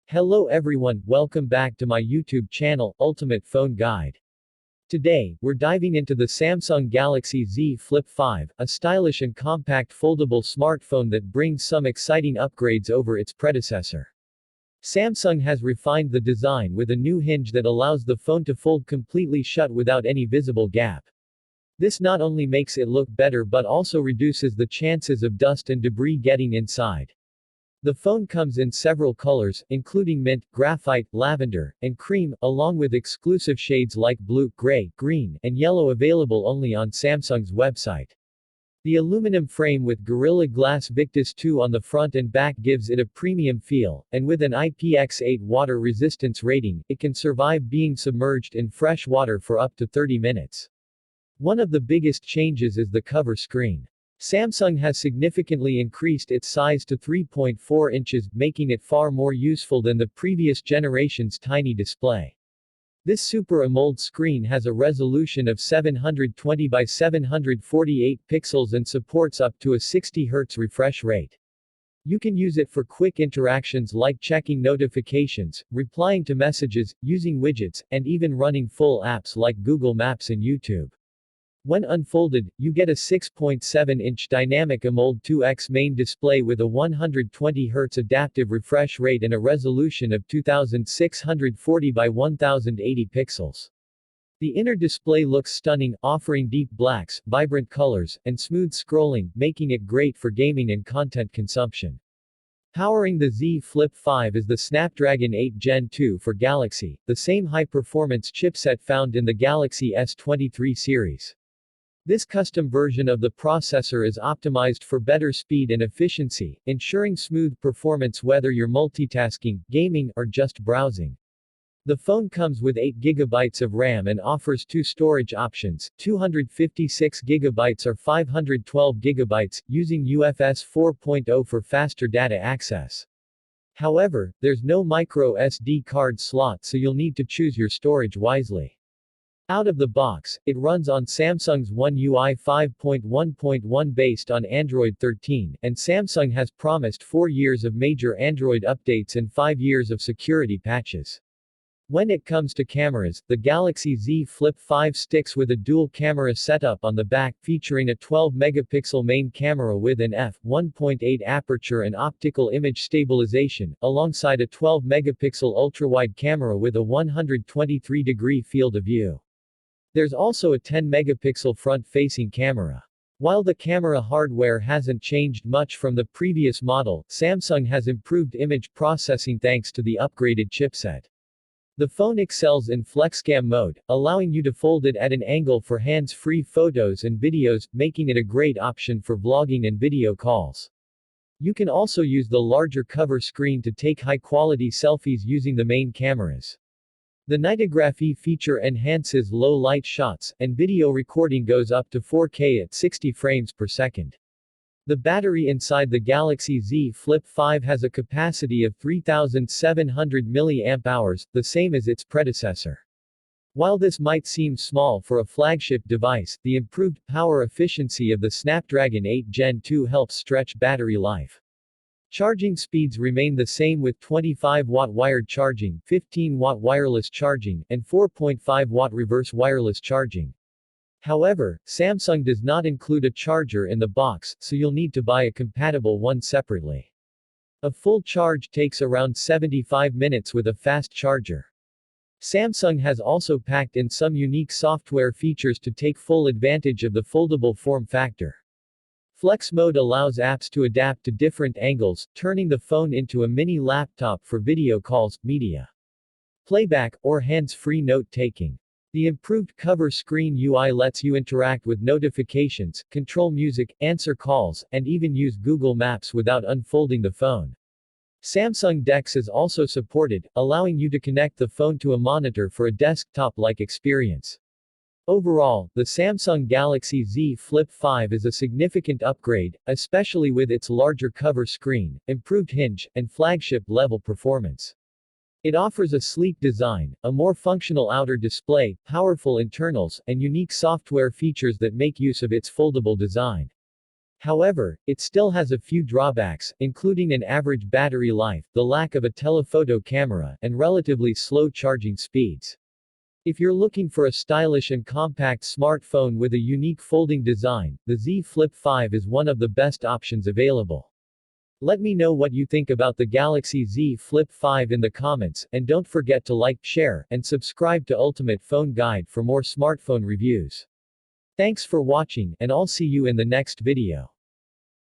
Hello everyone, welcome back to my YouTube channel, Ultimate Phone Guide. Today, we're diving into the Samsung Galaxy Z Flip 5, a stylish and compact foldable smartphone that brings some exciting upgrades over its predecessor. Samsung has refined the design with a new hinge that allows the phone to fold completely shut without any visible gap. This not only makes it look better but also reduces the chances of dust and debris getting inside. The phone comes in several colors, including mint, graphite, lavender, and cream, along with exclusive shades like blue, gray, green, and yellow available only on Samsung's website. The aluminum frame with Gorilla Glass Victus 2 on the front and back gives it a premium feel, and with an IPX8 water resistance rating, it can survive being submerged in fresh water for up to 30 minutes. One of the biggest changes is the cover screen. Samsung has significantly increased its size to 3.4 inches, making it far more useful than the previous generation's tiny display. This Super AMOLED screen has a resolution of 720 by 748 pixels and supports up to a 60 Hz refresh rate. You can use it for quick interactions like checking notifications, replying to messages, using widgets, and even running full apps like Google Maps and YouTube. When unfolded, you get a 6.7-inch dynamic AMOLED 2X main display with a 120 Hz adaptive refresh rate and a resolution of 2640 by 1080 pixels. The inner display looks stunning, offering deep blacks, vibrant colors, and smooth scrolling, making it great for gaming and content consumption. Powering the Z Flip 5 is the Snapdragon 8 Gen 2 for Galaxy, the same high-performance chipset found in the Galaxy S23 series. This custom version of the processor is optimized for better speed and efficiency, ensuring smooth performance whether you're multitasking, gaming, or just browsing. The phone comes with 8 GB of RAM and offers two storage options, 256 GB or 512 GB, using UFS 4.0 for faster data access. However, there's no micro SD card slot, so you'll need to choose your storage wisely. Out of the box, it runs on Samsung's One UI 5.1.1 based on Android 13, and Samsung has promised 4 years of major Android updates and 5 years of security patches. When it comes to cameras, the Galaxy Z Flip 5 sticks with a dual camera setup on the back, featuring a 12-megapixel main camera with an f1.8 aperture and optical image stabilization, alongside a 12-megapixel ultra-wide camera with a 123-degree field of view. There's also a 10-megapixel front-facing camera. While the camera hardware hasn't changed much from the previous model, Samsung has improved image processing thanks to the upgraded chipset. The phone excels in FlexCam mode, allowing you to fold it at an angle for hands-free photos and videos, making it a great option for vlogging and video calls. You can also use the larger cover screen to take high-quality selfies using the main cameras. The nightography feature enhances low-light shots, and video recording goes up to 4K at 60 frames per second. The battery inside the Galaxy Z Flip 5 has a capacity of 3,700 mAh, the same as its predecessor. While this might seem small for a flagship device, the improved power efficiency of the Snapdragon 8 Gen 2 helps stretch battery life. Charging speeds remain the same with 25-watt wired charging, 15-watt wireless charging, and 4.5-watt reverse wireless charging. However, Samsung does not include a charger in the box, so you'll need to buy a compatible one separately. A full charge takes around 75 minutes with a fast charger. Samsung has also packed in some unique software features to take full advantage of the foldable form factor. Flex mode allows apps to adapt to different angles, turning the phone into a mini laptop for video calls, media playback, or hands-free note-taking. The improved cover screen UI lets you interact with notifications, control music, answer calls, and even use Google Maps without unfolding the phone. Samsung DeX is also supported, allowing you to connect the phone to a monitor for a desktop-like experience. Overall, the Samsung Galaxy Z Flip 5 is a significant upgrade, especially with its larger cover screen, improved hinge, and flagship-level performance. It offers a sleek design, a more functional outer display, powerful internals, and unique software features that make use of its foldable design. However, it still has a few drawbacks, including an average battery life, the lack of a telephoto camera, and relatively slow charging speeds. If you're looking for a stylish and compact smartphone with a unique folding design, the Z Flip 5 is one of the best options available. Let me know what you think about the Galaxy Z Flip 5 in the comments, and don't forget to like, share, and subscribe to Ultimate Phone Guide for more smartphone reviews. Thanks for watching, and I'll see you in the next video.